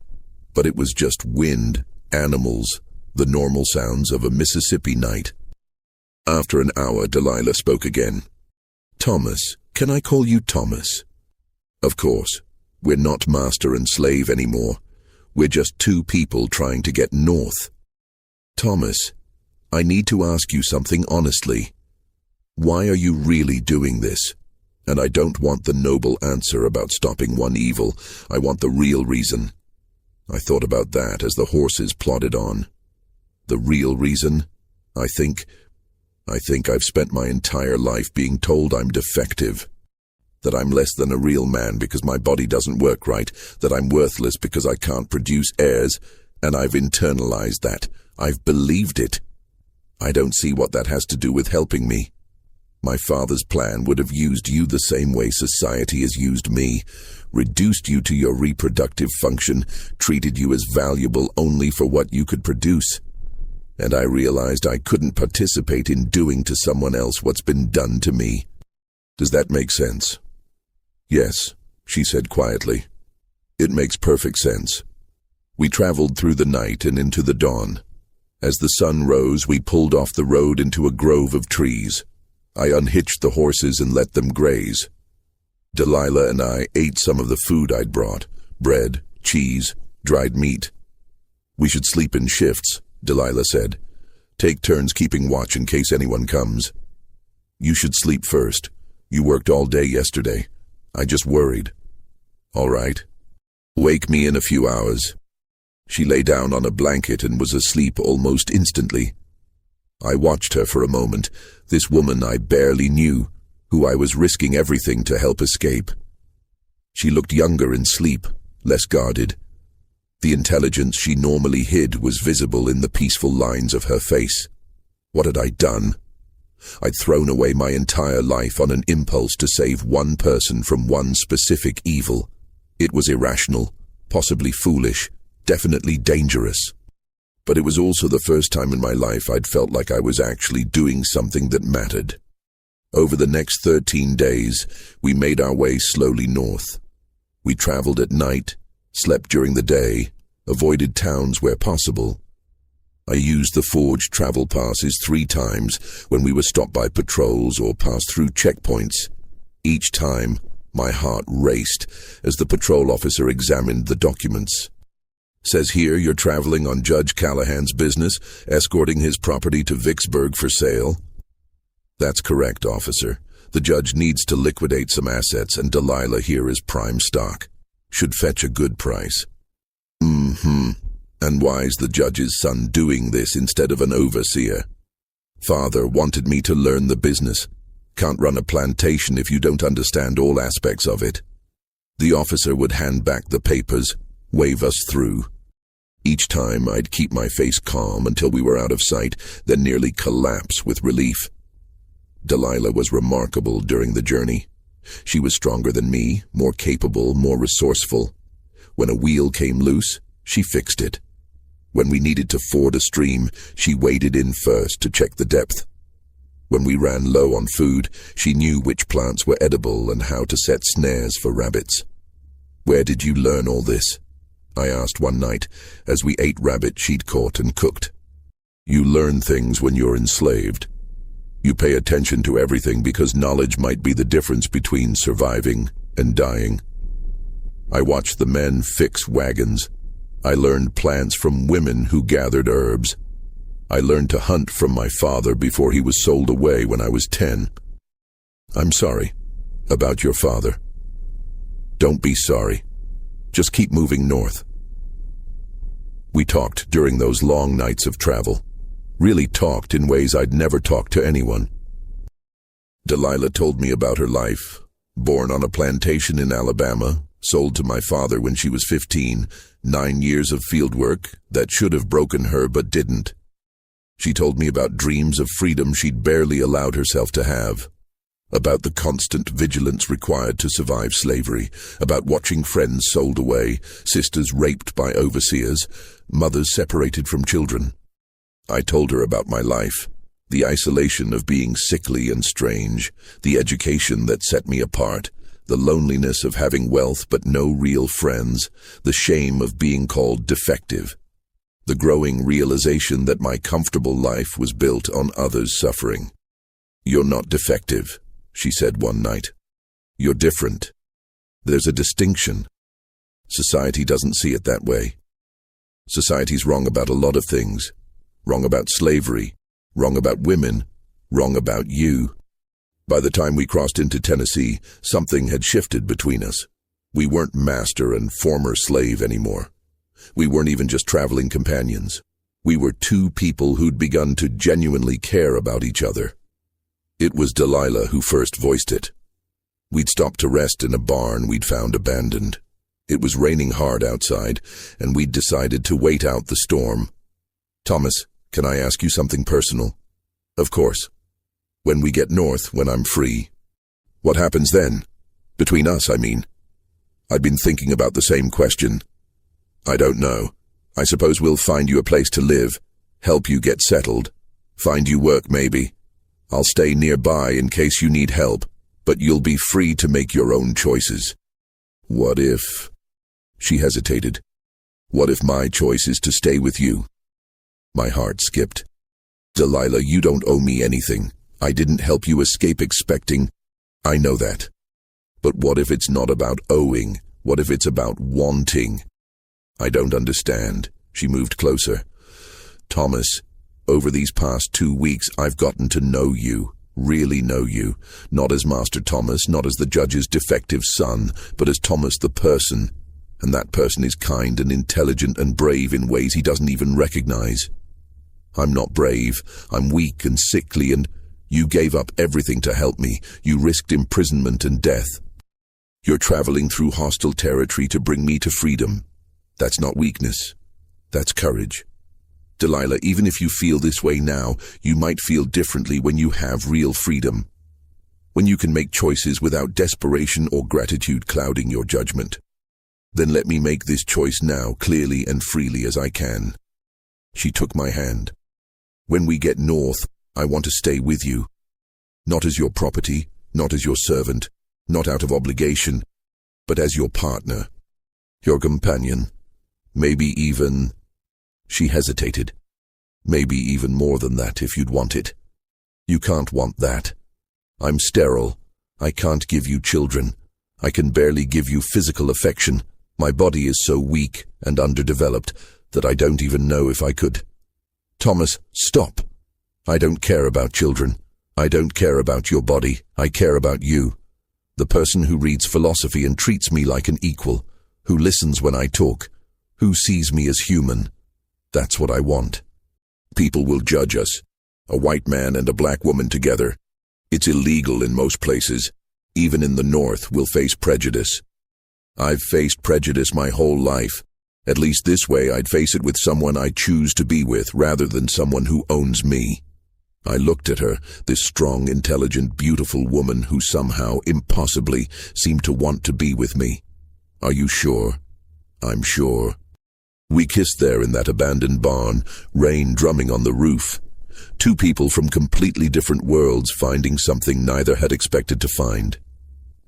S1: But it was just wind, animals, the normal sounds of a Mississippi night. After an hour, Delilah spoke again. "Thomas, can I call you Thomas?" "Of course. We're not master and slave anymore. We're just 2 people trying to get north." "Thomas, I need to ask you something honestly. Why are you really doing this? And I don't want the noble answer about stopping one evil. I want the real reason." I thought about that as the horses plodded on. The real reason? I think I've spent my entire life being told I'm defective. That I'm less than a real man because my body doesn't work right. That I'm worthless because I can't produce heirs. And I've internalized that. I've believed it. I don't see what that has to do with helping me. My father's plan would have used you the same way society has used me, reduced you to your reproductive function, treated you as valuable only for what you could produce. And I realized I couldn't participate in doing to someone else what's been done to me. Does that make sense? "Yes," she said quietly. "It makes perfect sense." We traveled through the night and into the dawn. As the sun rose, we pulled off the road into a grove of trees. I unhitched the horses and let them graze. Delilah and I ate some of the food I'd brought: bread, cheese, dried meat. "We should sleep in shifts," Delilah said. "Take turns keeping watch in case anyone comes." "You should sleep first. You worked all day yesterday. I just worried." "All right. Wake me in a few hours." She lay down on a blanket and was asleep almost instantly. I watched her for a moment, this woman I barely knew, who I was risking everything to help escape. She looked younger in sleep, less guarded. The intelligence she normally hid was visible in the peaceful lines of her face. What had I done? I'd thrown away my entire life on an impulse to save one person from one specific evil. It was irrational, possibly foolish, definitely dangerous. But it was also the first time in my life I'd felt like I was actually doing something that mattered. Over the next 13 days, we made our way slowly north. We traveled at night, slept during the day, avoided towns where possible. I used the forged travel passes 3 times when we were stopped by patrols or passed through checkpoints. Each time, my heart raced as the patrol officer examined the documents. Says here you're traveling on Judge Callahan's business, escorting his property to Vicksburg for sale. That's correct, officer. The judge needs to liquidate some assets and Delilah here is prime stock. Should fetch a good price. And why's the judge's son doing this instead of an overseer? Father wanted me to learn the business. Can't run a plantation if you don't understand all aspects of it. The officer would hand back the papers, wave us through. Each time I'd keep my face calm until we were out of sight, then nearly collapse with relief. Delilah was remarkable during the journey. She was stronger than me, more capable, more resourceful. When a wheel came loose, she fixed it. When we needed to ford a stream, she waded in first to check the depth. When we ran low on food, she knew which plants were edible and how to set snares for rabbits. Where did you learn all this? I asked one night as we ate rabbit she'd caught and cooked. You learn things when you're enslaved. You pay attention to everything because knowledge might be the difference between surviving and dying. I watched the men fix wagons. I learned plants from women who gathered herbs. I learned to hunt from my father before he was sold away when I was 10. I'm sorry about your father. Don't be sorry. Just keep moving north. We talked during those long nights of travel. Really talked in ways I'd never talked to anyone. Delilah told me about her life. Born on a plantation in Alabama, sold to my father when she was 15, 9 years of field work that should have broken her but didn't. She told me about dreams of freedom she'd barely allowed herself to have, about the constant vigilance required to survive slavery, about watching friends sold away, sisters raped by overseers, mothers separated from children. I told her about my life, the isolation of being sickly and strange, the education that set me apart, the loneliness of having wealth but no real friends, the shame of being called defective, the growing realization that my comfortable life was built on others' suffering. You're not defective, she said one night. You're different. There's a distinction. Society doesn't see it that way. Society's wrong about a lot of things. Wrong about slavery, wrong about women, wrong about you. By the time we crossed into Tennessee, something had shifted between us. We weren't master and former slave anymore. We weren't even just traveling companions. We were 2 people who'd begun to genuinely care about each other. It was Delilah who first voiced it. We'd stopped to rest in a barn we'd found abandoned. It was raining hard outside, and we'd decided to wait out the storm. Thomas, can I ask you something personal? Of course. When we get north, when I'm free. What happens then? Between us, I mean. I'd been thinking about the same question. I don't know. I suppose we'll find you a place to live, help you get settled, find you work maybe. I'll stay nearby in case you need help, but you'll be free to make your own choices. What if... She hesitated. What if my choice is to stay with you? My heart skipped. Delilah, you don't owe me anything. I didn't help you escape expecting. I know that. But what if it's not about owing? What if it's about wanting? I don't understand. She moved closer. Thomas, over these past 2 weeks, I've gotten to know you, really know you, not as Master Thomas, not as the judge's defective son, but as Thomas the person. And that person is kind and intelligent and brave in ways he doesn't even recognize. I'm not brave. I'm weak and sickly, and you gave up everything to help me. You risked imprisonment and death. You're traveling through hostile territory to bring me to freedom. That's not weakness. That's courage. Delilah, even if you feel this way now, you might feel differently when you have real freedom. When you can make choices without desperation or gratitude clouding your judgment. Then let me make this choice now, clearly and freely as I can. She took my hand. When we get north, I want to stay with you. Not as your property, not as your servant, not out of obligation, but as your partner, your companion, maybe even... She hesitated. Maybe even more than that if you'd want it. You can't want that. I'm sterile. I can't give you children. I can barely give you physical affection. My body is so weak and underdeveloped that I don't even know if I could. Thomas, stop. I don't care about children. I don't care about your body. I care about you. The person who reads philosophy and treats me like an equal, who listens when I talk, who sees me as human. That's what I want. People will judge us. A white man and a black woman together. It's illegal in most places. Even in the North, we'll face prejudice. I've faced prejudice my whole life. At least this way I'd face it with someone I choose to be with rather than someone who owns me. I looked at her, this strong, intelligent, beautiful woman who somehow, impossibly, seemed to want to be with me. Are you sure? I'm sure. We kissed there in that abandoned barn, rain drumming on the roof. Two people from completely different worlds finding something neither had expected to find.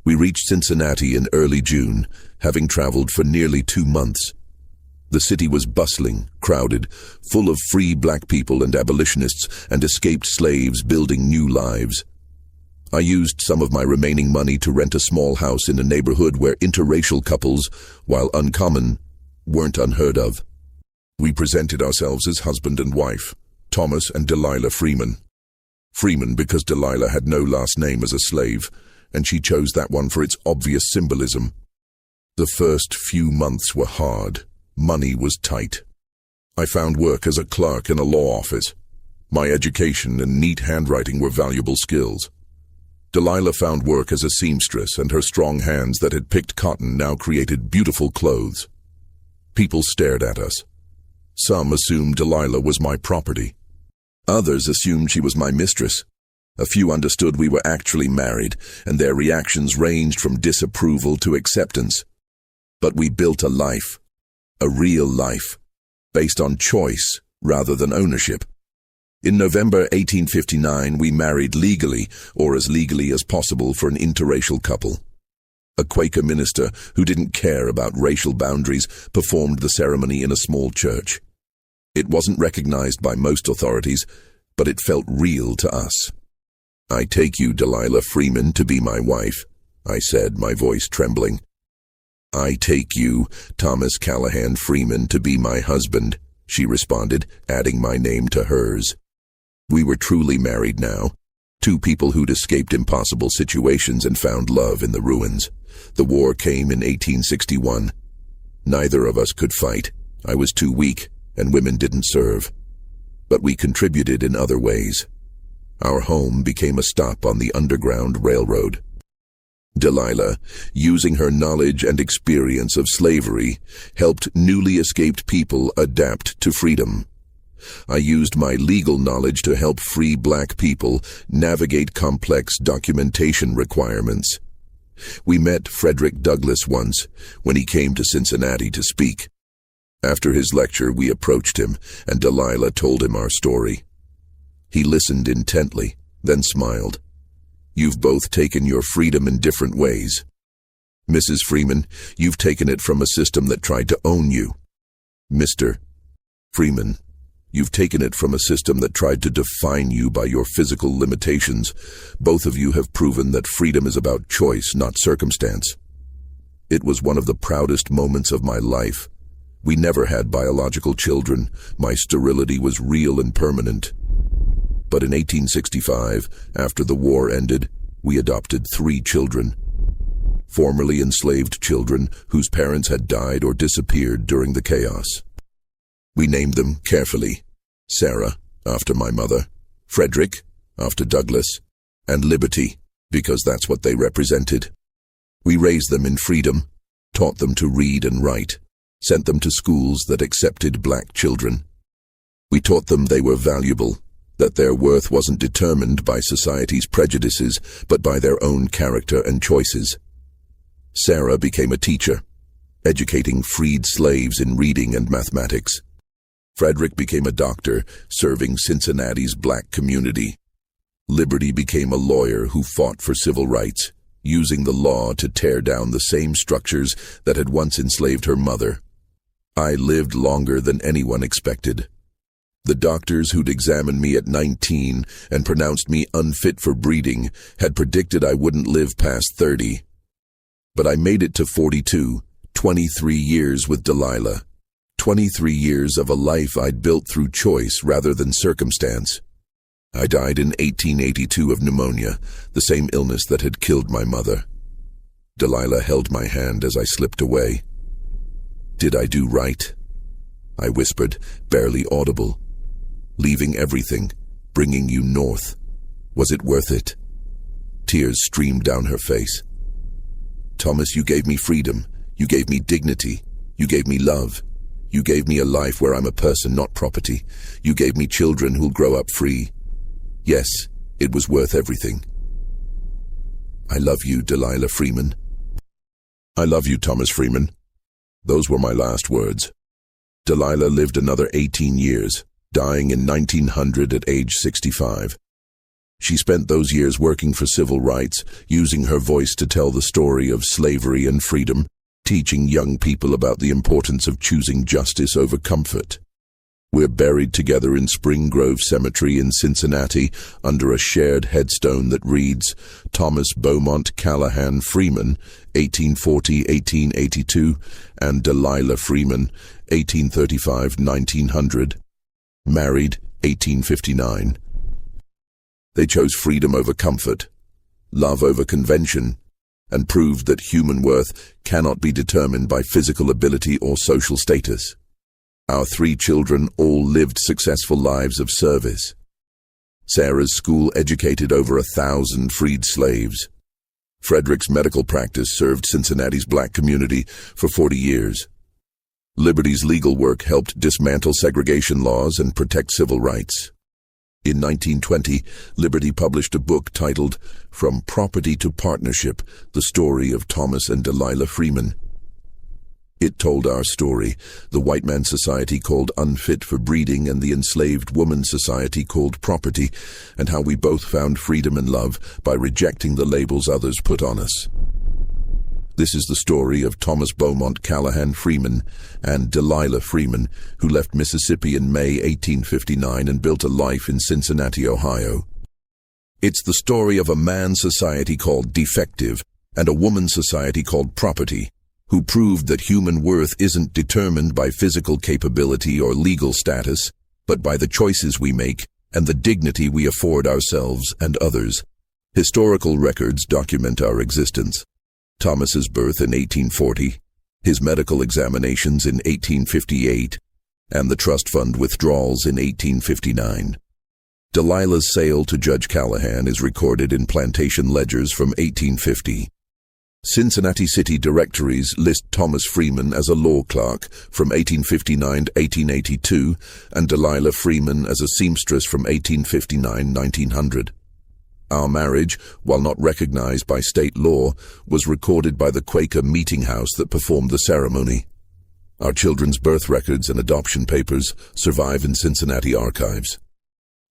S1: We reached Cincinnati in early June, having traveled for nearly 2 months. The city was bustling, crowded, full of free black people and abolitionists and escaped slaves building new lives. I used some of my remaining money to rent a small house in a neighborhood where interracial couples, while uncommon, weren't unheard of. We presented ourselves as husband and wife, Thomas and Delilah Freeman. Freeman because Delilah had no last name as a slave, and she chose that one for its obvious symbolism. The first few months were hard. Money was tight. I found work as a clerk in a law office. My education and neat handwriting were valuable skills. Delilah found work as a seamstress, and her strong hands that had picked cotton now created beautiful clothes. People stared at us. Some assumed Delilah was my property. Others assumed she was my mistress. A few understood we were actually married, and their reactions ranged from disapproval to acceptance. But we built a life, a real life, based on choice rather than ownership. In November 1859, we married legally, or as legally as possible for an interracial couple. A Quaker minister who didn't care about racial boundaries performed the ceremony in a small church. It wasn't recognized by most authorities, but it felt real to us. I take you, Delilah Freeman, to be my wife, I said, my voice trembling. I take you, Thomas Callahan Freeman, to be my husband, she responded, adding my name to hers. We were truly married now, two people who'd escaped impossible situations and found love in the ruins. The war came in 1861. Neither of us could fight. I was too weak, and women didn't serve. But we contributed in other ways. Our home became a stop on the Underground Railroad. Delilah, using her knowledge and experience of slavery, helped newly escaped people adapt to freedom. I used my legal knowledge to help free black people navigate complex documentation requirements. We met Frederick Douglass once, when he came to Cincinnati to speak. After his lecture, we approached him, and Delilah told him our story. He listened intently, then smiled. You've both taken your freedom in different ways. Mrs. Freeman, you've taken it from a system that tried to own you. Mr. Freeman, you've taken it from a system that tried to define you by your physical limitations. Both of you have proven that freedom is about choice, not circumstance. It was one of the proudest moments of my life. We never had biological children. My sterility was real and permanent. But in 1865, after the war ended, we adopted 3 children. Formerly enslaved children whose parents had died or disappeared during the chaos. We named them carefully: Sarah, after my mother; Frederick, after Douglass; and Liberty, because that's what they represented. We raised them in freedom, taught them to read and write, sent them to schools that accepted black children. We taught them they were valuable, that their worth wasn't determined by society's prejudices, but by their own character and choices. Sarah became a teacher, educating freed slaves in reading and mathematics. Frederick became a doctor, serving Cincinnati's black community. Liberty became a lawyer who fought for civil rights, using the law to tear down the same structures that had once enslaved her mother. I lived longer than anyone expected. The doctors who'd examined me at 19 and pronounced me unfit for breeding had predicted I wouldn't live past 30. But I made it to 42, 23 years with Delilah. 23 years of a life I'd built through choice rather than circumstance. I died in 1882 of pneumonia, the same illness that had killed my mother. Delilah held my hand as I slipped away. "Did I do right?" I whispered, barely audible. "Leaving everything, bringing you north. Was it worth it?" Tears streamed down her face. "Thomas, you gave me freedom. You gave me dignity. You gave me love. You gave me a life where I'm a person, not property. You gave me children who'll grow up free. Yes, it was worth everything." "I love you, Delilah Freeman." "I love you, Thomas Freeman." Those were my last words. Delilah lived another 18 years, dying in 1900 at age 65. She spent those years working for civil rights, using her voice to tell the story of slavery and freedom, teaching young people about the importance of choosing justice over comfort. We're buried together in Spring Grove Cemetery in Cincinnati under a shared headstone that reads, Thomas Beaumont Callahan Freeman, 1840-1882, and Delilah Freeman, 1835-1900. Married, 1859. They chose freedom over comfort, love over convention, and proved that human worth cannot be determined by physical ability or social status. Our 3 children all lived successful lives of service. Sarah's school educated over 1,000 freed slaves. Frederick's medical practice served Cincinnati's black community for 40 years. Liberty's legal work helped dismantle segregation laws and protect civil rights. In 1920, Liberty published a book titled From Property to Partnership, The Story of Thomas and Delilah Freeman. It told our story, the white man society called Unfit for breeding and the enslaved woman society called Property, and how we both found freedom and love by rejecting the labels others put on us. This is the story of Thomas Beaumont Callahan Freeman and Delilah Freeman, who left Mississippi in May 1859 and built a life in Cincinnati, Ohio. It's the story of a man society called Defective and a woman society called Property, who proved that human worth isn't determined by physical capability or legal status, but by the choices we make and the dignity we afford ourselves and others. Historical records document our existence. Thomas's birth in 1840, his medical examinations in 1858, and the trust fund withdrawals in 1859. Delilah's sale to Judge Callahan is recorded in plantation ledgers from 1850. Cincinnati city directories list Thomas Freeman as a law clerk from 1859 to 1882 and Delilah Freeman as a seamstress from 1859-1900. Our marriage, while not recognized by state law, was recorded by the Quaker meeting house that performed the ceremony. Our children's birth records and adoption papers survive in Cincinnati archives.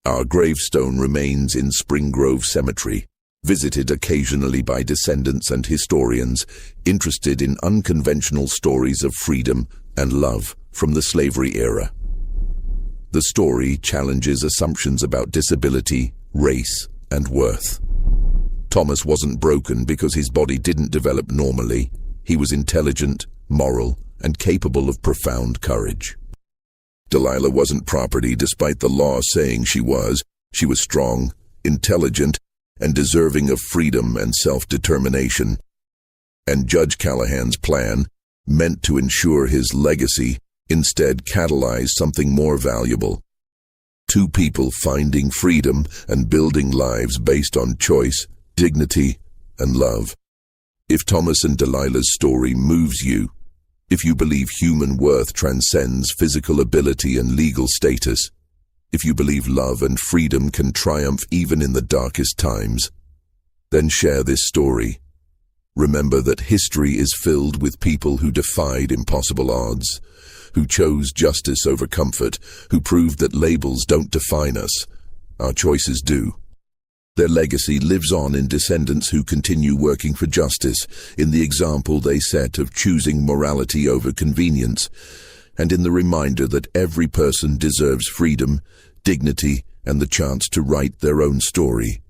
S1: Our gravestone remains in Spring Grove Cemetery, visited occasionally by descendants and historians interested in unconventional stories of freedom and love from the slavery era. The story challenges assumptions about disability, race, and worth. Thomas wasn't broken because his body didn't develop normally. He was intelligent, moral, and capable of profound courage. Delilah wasn't property despite the law saying she was. She was strong, intelligent, and deserving of freedom and self-determination. And Judge Callahan's plan, meant to ensure his legacy, instead catalyzed something more valuable. 2 people finding freedom and building lives based on choice, dignity, and love. If Thomas and Delilah's story moves you, if you believe human worth transcends physical ability and legal status, If you believe love and freedom can triumph even in the darkest times, then share this story. Remember that history is filled with people who defied impossible odds, who chose justice over comfort, who proved that labels don't define us. Our choices do. Their legacy lives on in descendants who continue working for justice, in the example they set of choosing morality over convenience, and in the reminder that every person deserves freedom, dignity, and the chance to write their own story.